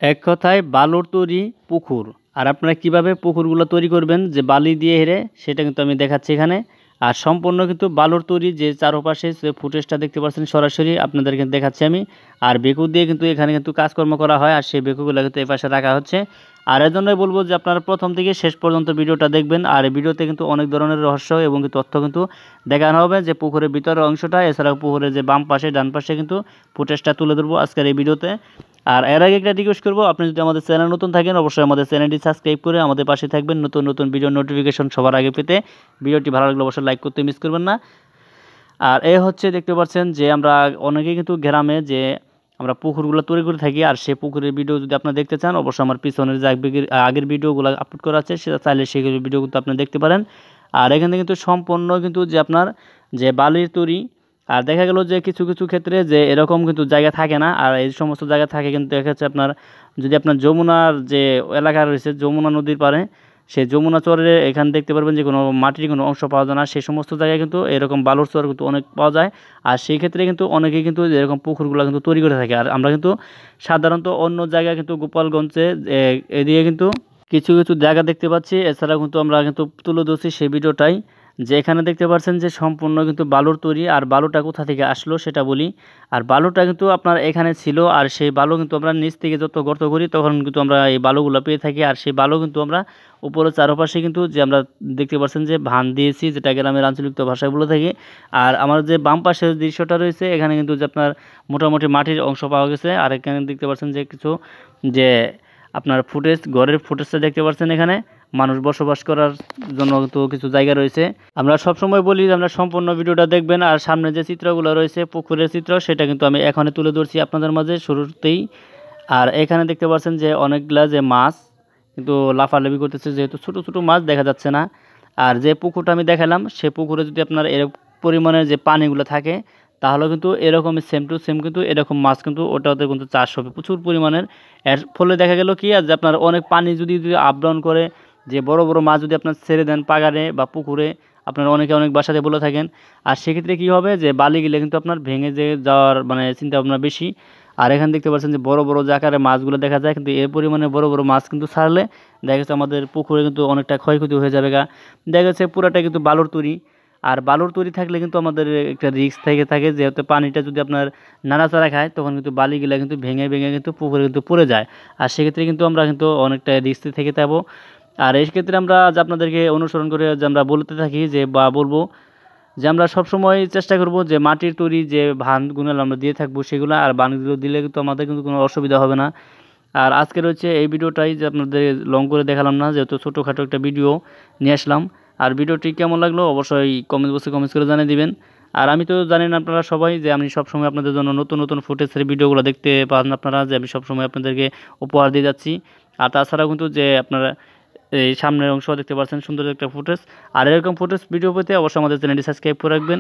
এক কথায় বালুর তৈরি পুকুর। আর আপনারা কিভাবে পুকুরগুলো তৈরি করবেন যে বালি দিয়ে হেরে, সেটা কিন্তু আমি দেখাচ্ছি এখানে। আর সম্পূর্ণ কিন্তু বালুর তৈরি, যে চারপাশে যে ফুটেজটা দেখতে পাচ্ছেন সরাসরি আপনাদেরকে দেখাচ্ছি আমি। আর বেকু দিয়ে কিন্তু এখানে কিন্তু কাজকর্ম করা হয়, আর সেই বেকুগুলো কিন্তু এই পাশে রাখা হচ্ছে। আর এর জন্যই বলবো যে আপনারা প্রথম থেকে শেষ পর্যন্ত ভিডিওটা দেখবেন। আর এই ভিডিওতে কিন্তু অনেক ধরনের রহস্য এবং তথ্য কিন্তু দেখানো হবে, যে পুকুরের ভিতরের অংশটা, এছাড়াও পুকুরের যে বাম পাশে ডান পাশে কিন্তু ফুটেজটা তুলে ধরবো আজকের এই ভিডিওতে। আর এর আগে একটা রিকোয়েস্ট করবো, আপনি যদি আমাদের চ্যানেল নতুন থাকেন অবশ্যই আমাদের চ্যানেলটি সাবস্ক্রাইব করে আমাদের পাশে থাকবেন, নতুন নতুন ভিডিও নোটিফিকেশন সবার আগে পেতে। ভিডিওটি ভালো লাগলে অবশ্যই লাইক করতে মিস করবেন না। আর এ হচ্ছে দেখতে পাচ্ছেন যে আমরা অনেকেই কিন্তু গ্রামে যে আমরা পুকুরগুলো তৈরি করে থাকি, আর সেই পুকুরের ভিডিও যদি আপনারা দেখতে চান অবশ্যই আমার পিছনের যে আগের ভিডিওগুলো আপলোড করা আছে সেটা চাইলে সেই ভিডিও কিন্তু আপনি দেখতে পারেন। আর এখানে কিন্তু সম্পূর্ণ কিন্তু যে আপনার যে বালির তৈরি। আর দেখা গেল যে কিছু কিছু ক্ষেত্রে যে এরকম কিন্তু জায়গা থাকে না, আর এই সমস্ত জায়গা থাকে কিন্তু দেখা যাচ্ছে আপনার যদি আপনার যমুনার যে এলাকা রয়েছে যমুনা নদীর পাড়ে, সেই যমুনা চরে এখানে দেখতে পারবেন যে কোনো মাটির কোনো অংশ পাওয়া যায় না, সেই সমস্ত জায়গায় কিন্তু এরকম বালুর চর কিন্তু অনেক পাওয়া যায়। আর সেই ক্ষেত্রে কিন্তু অনেকেই কিন্তু এরকম পুকুরগুলো কিন্তু তৈরি করে থাকে। আর আমরা কিন্তু সাধারণত অন্য জায়গায় কিন্তু গোপালগঞ্জে এদিকে কিন্তু কিছু কিছু জায়গা দেখতে পাচ্ছি। এছাড়াও কিন্তু আমরা কিন্তু তুলে ধরছি সেই ভিডিওটাই, যে এখানে দেখতে পাচ্ছেন যে সম্পূর্ণ কিন্তু বালুর তৈরি। আর বালুটা কোথা থেকে আসলো সেটা বলি। আর বালুটা কিন্তু আপনার এখানে ছিল, আর সেই বালু কিন্তু আমরা নিচ থেকে যত গর্ত করি তখন কিন্তু আমরা এই বালুগুলো পেয়ে থাকি। আর সেই বালু কিন্তু আমরা উপরে চারপাশে কিন্তু যে আমরা দেখতে পাচ্ছেন যে ভান দিয়েছি, যেটা গ্রামের আঞ্চলিক ভাষায় বলে থাকি। আর আমার যে বাম পাশের দৃশ্যটা রয়েছে এখানে কিন্তু যে আপনার মোটামুটি মাটির অংশ পাওয়া গেছে। আর এখানে দেখতে পাচ্ছেন যে কিছু যে আপনার ফুটেজ, ঘরের ফুটেজটা দেখতে পাচ্ছেন, এখানে মানুষ বসবাস করার জন্য তো কিছু জায়গা রয়েছে। আমরা সবসময় বলি যে আমরা সম্পূর্ণ ভিডিওটা দেখবেন। আর সামনে যে চিত্রগুলো রয়েছে পুকুরের চিত্র, সেটা কিন্তু আমি এখানে তুলে ধরছি আপনাদের মাঝে শুরুতেই। আর এখানে দেখতে পাচ্ছেন যে অনেকগুলা যে মাছ কিন্তু লাফালাফি করতেছে, যেহেতু ছোট ছোট মাছ দেখা যাচ্ছে না। আর যে পুকুরটা আমি দেখালাম সে পুকুরে যদি আপনার এরকম পরিমাণের যে পানিগুলো থাকে, তাহলে কিন্তু এরকমই সেম টু সেম কিন্তু এরকম মাছ কিন্তু ওটাতে কিন্তু চাষ হবে প্রচুর পরিমাণের। এর ফলে দেখা গেল কি, আর যে আপনার অনেক পানি যদি আপ ডাউন করে, যে বড় বড় মাছ যদি আপনার ছেড়ে দেন পাগারে বা পুকুরে, আপনারা অনেকে অনেক বাসাতে বলে থাকেন। আর সেক্ষেত্রে কী হবে, যে বালি গেলে কিন্তু আপনার ভেঙে যে যাওয়ার মানে চিন্তা ভাবনা বেশি। আর এখানে দেখতে পাচ্ছেন যে বড় বড় যে আকারে মাছগুলো দেখা যায়, কিন্তু এর পরিমাণে বড় বড় মাছ কিন্তু ছাড়লে দেখা যাচ্ছে আমাদের পুকুরে কিন্তু অনেকটা ক্ষয়ক্ষতি হয়ে যাবে গা। দেখা যাচ্ছে পুরাটা কিন্তু বালুর তৈরি। আর বালুর তৈরি থাকলে কিন্তু আমাদের একটা রিস্ক থেকে থাকে, যেহেতু পানিটা যদি আপনার নাড়াচাড়া খায় তখন কিন্তু বালিগুলা কিন্তু ভেঙে ভেঙে কিন্তু পুকুরে কিন্তু পড়ে যায়। আর সেক্ষেত্রে কিন্তু আমরা কিন্তু অনেকটা রিস্ক থেকে থাকবো। আর এই ক্ষেত্রে আমরা যে আপনাদেরকে অনুসরণ করে যে আমরা বলতে থাকি যে বা বলবো যে আমরা সবসময় চেষ্টা করব যে মাটির তৈরি যে ভানগুলো আমরা দিয়ে থাকবো সেগুলো, আর বানগুলো দিলে কিন্তু আমাদের কিন্তু কোনো অসুবিধা হবে না। আর আজকের হচ্ছে এই ভিডিওটাই যে আপনাদের লং করে দেখালাম না, যেহেতু ছোটোখাটো একটা ভিডিও নিয়ে আসলাম। আর ভিডিওটি কেমন লাগলো অবশ্যই কমেন্ট বক্সে কমেন্টস করে জানিয়ে দিবেন। আর আমি তো জানেন আপনারা সবাই যে আমি সবসময় আপনাদের জন্য নতুন নতুন ফুটেজের ভিডিওগুলো দেখতে পান আপনারা, যে আমি সবসময় আপনাদেরকে উপহার দিয়ে যাচ্ছি। আর তাছাড়াও কিন্তু যে আপনারা এই সামনের অংশ দেখতে পাচ্ছেন সুন্দর একটা ফুটেজ। আর এরকম ফুটেজ ভিডিও পেতে অবশ্যই আমাদের চ্যানেলটি সাবস্ক্রাইব করে রাখবেন।